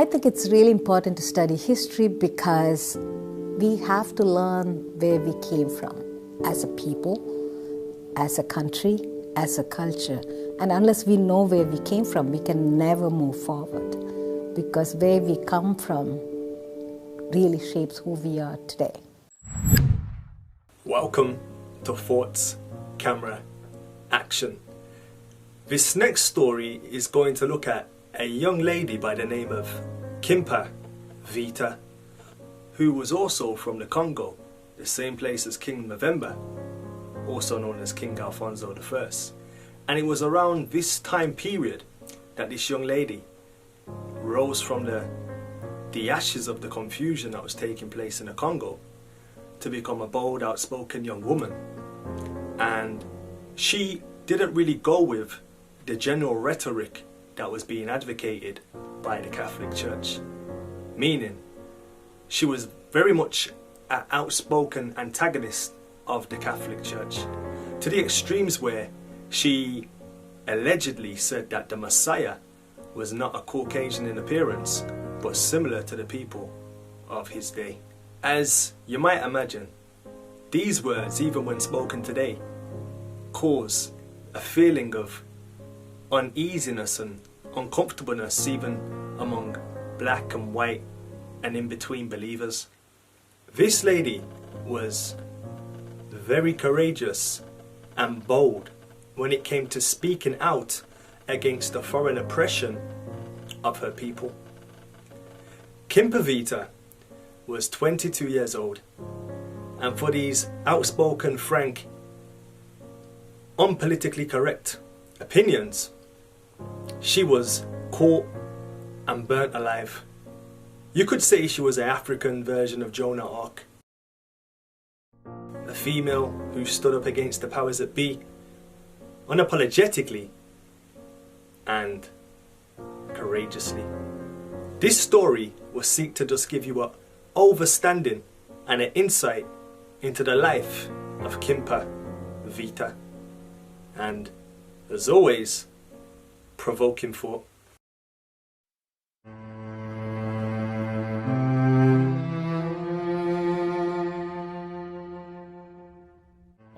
I think it's really important to study history because we have to learn where we came from as a people, as a country, as a culture. And unless we know where we came from, we can never move forward, because where we come from really shapes who we are today. Welcome to Thoughts, Camera, Action. This next story is going to look at a young lady by the name of Kimpa, Vita, who was also from the Congo, the same place as King November, also known as King Alfonso I. And it was around this time period that this young lady rose from the ashes of the confusion that was taking place in the Congo to become a bold, outspoken young woman. And she didn't really go with the general rhetoric that was being advocated by the Catholic Church, meaning she was very much an outspoken antagonist of the Catholic Church, to the extremes where she allegedly said that the Messiah was not a Caucasian in appearance, but similar to the people of his day. As you might imagine, these words, even when spoken today, cause a feeling of uneasiness and uncomfortableness even among black and white and in-between believers. This lady was very courageous and bold when it came to speaking out against the foreign oppression of her people. Kimpa Vita was 22 years old, and for these outspoken, frank, unpolitically correct opinions, she was caught and burnt alive. You could say she was an African version of Joan of Arc, a female who stood up against the powers that be unapologetically and courageously. This story will seek to just give you an overstanding and an insight into the life of Kimpa Vita, and as always, provoking thought.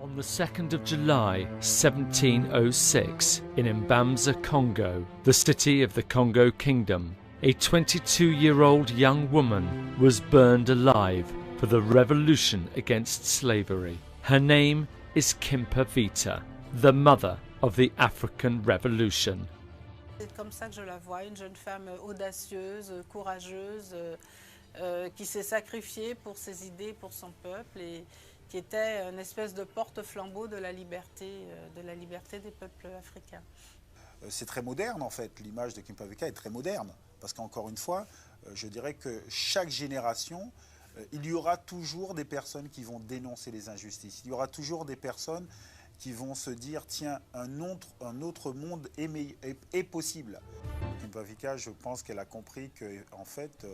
On the 2nd of July 1706, in Mbamza, Congo, the city of the Congo Kingdom, a 22-year-old young woman was burned alive for the revolution against slavery. Her name is Kimpa Vita, the mother of the African Revolution. C'est comme ça que je la vois, une jeune femme audacieuse, courageuse, qui s'est sacrifiée pour ses idées, pour son peuple, et qui était une espèce de porte-flambeau de la liberté des peuples africains. C'est très moderne en fait, l'image de Kimpa Vita est très moderne, parce qu'encore une fois, je dirais que chaque génération, il y aura toujours des personnes qui vont dénoncer les injustices, il y aura toujours des personnes qui vont se dire, tiens, un autre monde est possible. Kimpa Vita, je pense qu'elle a compris qu'en fait,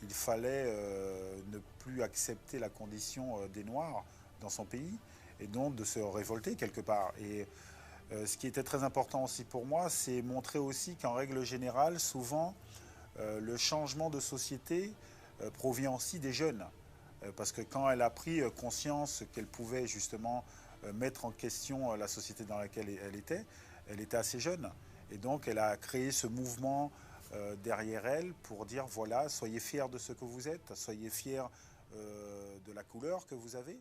il fallait ne plus accepter la condition des Noirs dans son pays, et donc de se révolter quelque part. Et ce qui était très important aussi pour moi, c'est montrer aussi qu'en règle générale, souvent, le changement de société provient aussi des jeunes. Parce que quand elle a pris conscience qu'elle pouvait justement mettre en question la société dans laquelle elle était assez jeune. Et donc elle a créé ce mouvement derrière elle pour dire voilà, soyez fiers de ce que vous êtes, soyez fiers de la couleur que vous avez.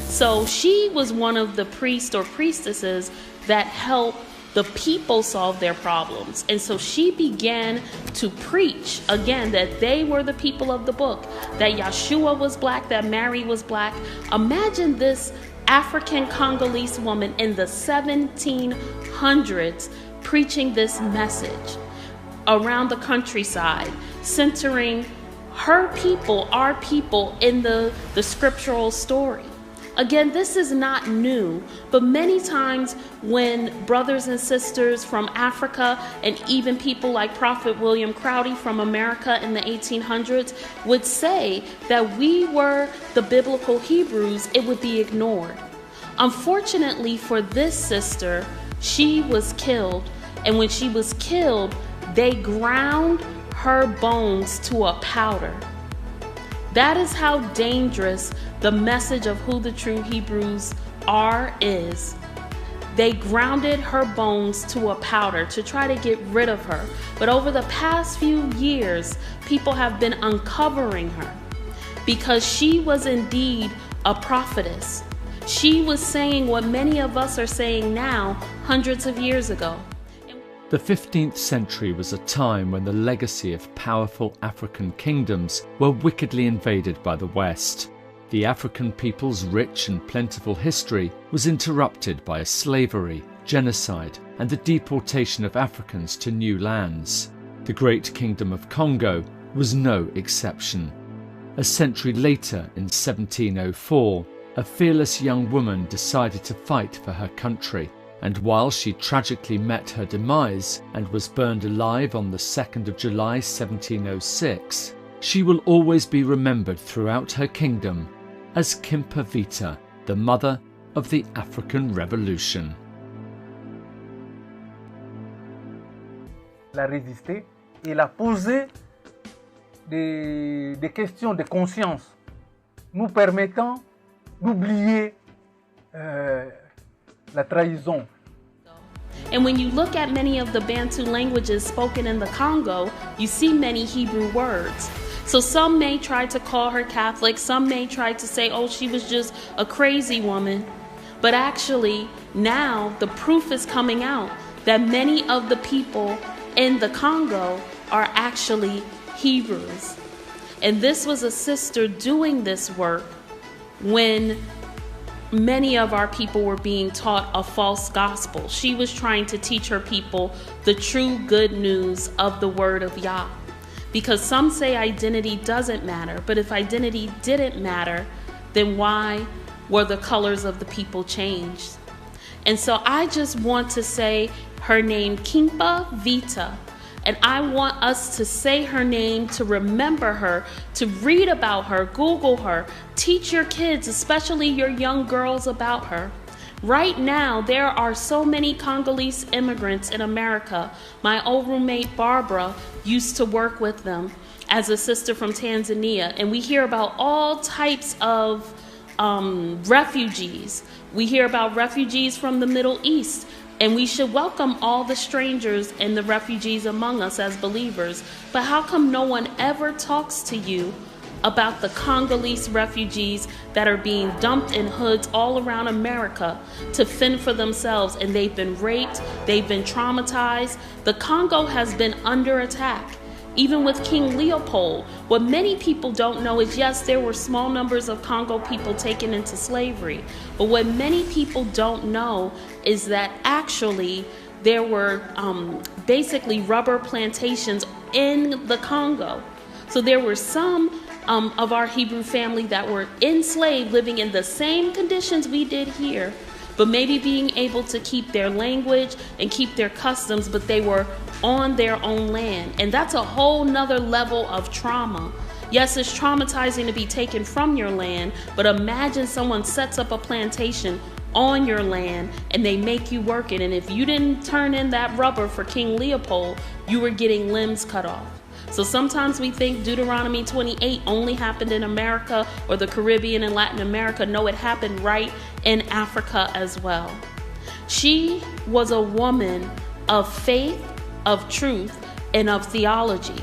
So she was one of the priests or priestesses that helped the people solve their problems. And so she began to preach, again, that they were the people of the book, that Yeshua was black, that Mary was black. Imagine this African Congolese woman in the 1700s preaching this message around the countryside, centering her people, our people, in the scriptural story. Again, this is not new, but many times when brothers and sisters from Africa and even people like Prophet William Crowdy from America in the 1800s would say that we were the biblical Hebrews, it would be ignored. Unfortunately for this sister, she was killed, and when she was killed, they ground her bones to a powder. That is how dangerous the message of who the true Hebrews are is. They grounded her bones to a powder to try to get rid of her. But over the past few years, people have been uncovering her because she was indeed a prophetess. She was saying what many of us are saying now, hundreds of years ago. The 15th century was a time when the legacy of powerful African kingdoms were wickedly invaded by the West. The African people's rich and plentiful history was interrupted by slavery, genocide, and the deportation of Africans to new lands. The Great Kingdom of Congo was no exception. A century later, in 1704, a fearless young woman decided to fight for her country. And while she tragically met her demise and was burned alive on the 2nd of July 1706, she will always be remembered throughout her kingdom as Kimpa Vita, the mother of the African Revolution. Elle a résisté et elle a posé des questions de conscience, nous permettant d'oublier la trahison. And when you look at many of the Bantu languages spoken in the Congo, you see many Hebrew words. So some may try to call her Catholic, some may try to say, oh, she was just a crazy woman. But actually, now the proof is coming out that many of the people in the Congo are actually Hebrews. And this was a sister doing this work when many of our people were being taught a false gospel. She was trying to teach her people the true good news of the word of Yah. Because some say identity doesn't matter, but if identity didn't matter, then why were the colors of the people changed? And so I just want to say her name, Kimpa Vita. And I want us to say her name, to remember her, to read about her, Google her, teach your kids, especially your young girls, about her. Right now, there are so many Congolese immigrants in America. My old roommate, Barbara, used to work with them as a sister from Tanzania. And we hear about all types of refugees. We hear about refugees from the Middle East. And we should welcome all the strangers and the refugees among us as believers. But how come no one ever talks to you about the Congolese refugees that are being dumped in hoods all around America to fend for themselves? And they've been raped, they've been traumatized. The Congo has been under attack. Even with King Leopold, what many people don't know is, yes, there were small numbers of Congo people taken into slavery. But what many people don't know is that actually there were basically rubber plantations in the Congo. So there were some of our Hebrew family that were enslaved, living in the same conditions we did here, but maybe being able to keep their language and keep their customs, but they were on their own land. And that's a whole nother level of trauma. Yes, it's traumatizing to be taken from your land, but imagine someone sets up a plantation on your land and they make you work it. And if you didn't turn in that rubber for King Leopold, you were getting limbs cut off. So sometimes we think Deuteronomy 28 only happened in America or the Caribbean and Latin America. No, it happened right in Africa as well. She was a woman of faith, of truth, and of theology.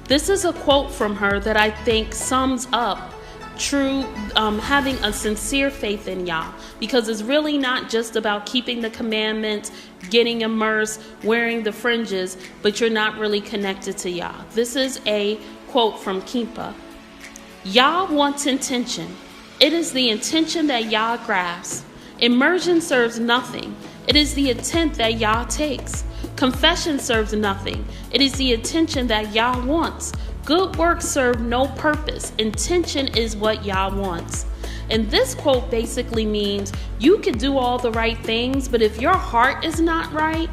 This is a quote from her that I think sums up true, having a sincere faith in Yah, because it's really not just about keeping the commandments, getting immersed, wearing the fringes, but you're not really connected to Yah. This is a quote from Kimpa. Yah wants intention. It is the intention that Yah grasps. Immersion serves nothing. It is the intent that Yah takes. Confession serves nothing. It is the intention that Yah wants. Good works serve no purpose. Intention is what Yah wants. And this quote basically means you can do all the right things, but if your heart is not right,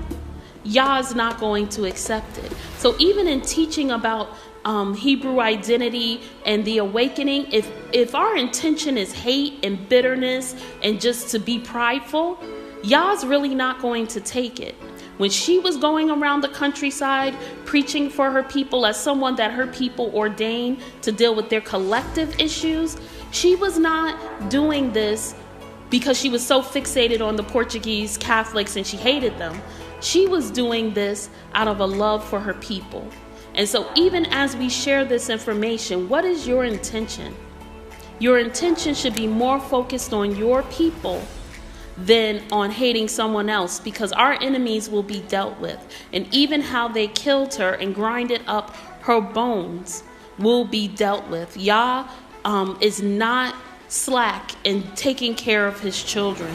Yah is not going to accept it. So even in teaching about Hebrew identity and the awakening, if our intention is hate and bitterness and just to be prideful, Yah's really not going to take it. When she was going around the countryside preaching for her people as someone that her people ordained to deal with their collective issues, she was not doing this because she was so fixated on the Portuguese Catholics and she hated them. She was doing this out of a love for her people. And so even as we share this information, what is your intention? Your intention should be more focused on your people than on hating someone else, because our enemies will be dealt with. And even how they killed her and grinded up her bones will be dealt with. Yah is not slack in taking care of his children.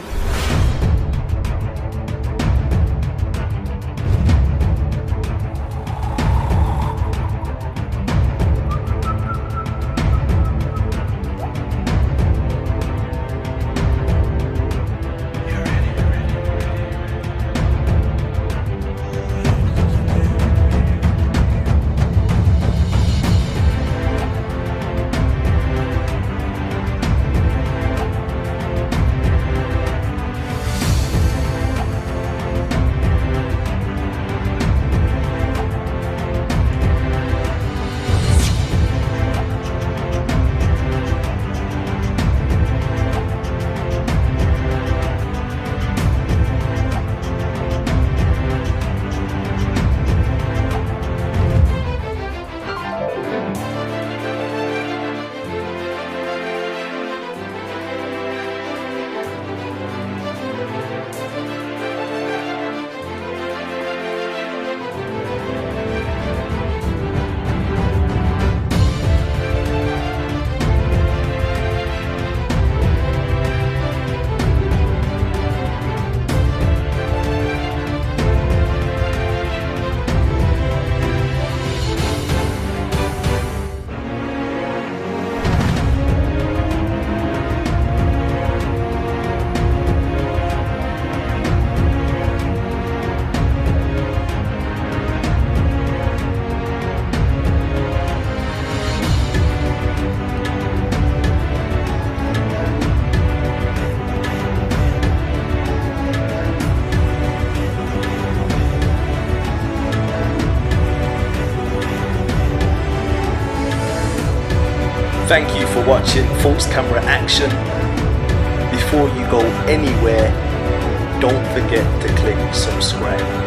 Thank you for watching False Camera Action. Before you go anywhere, don't forget to click subscribe.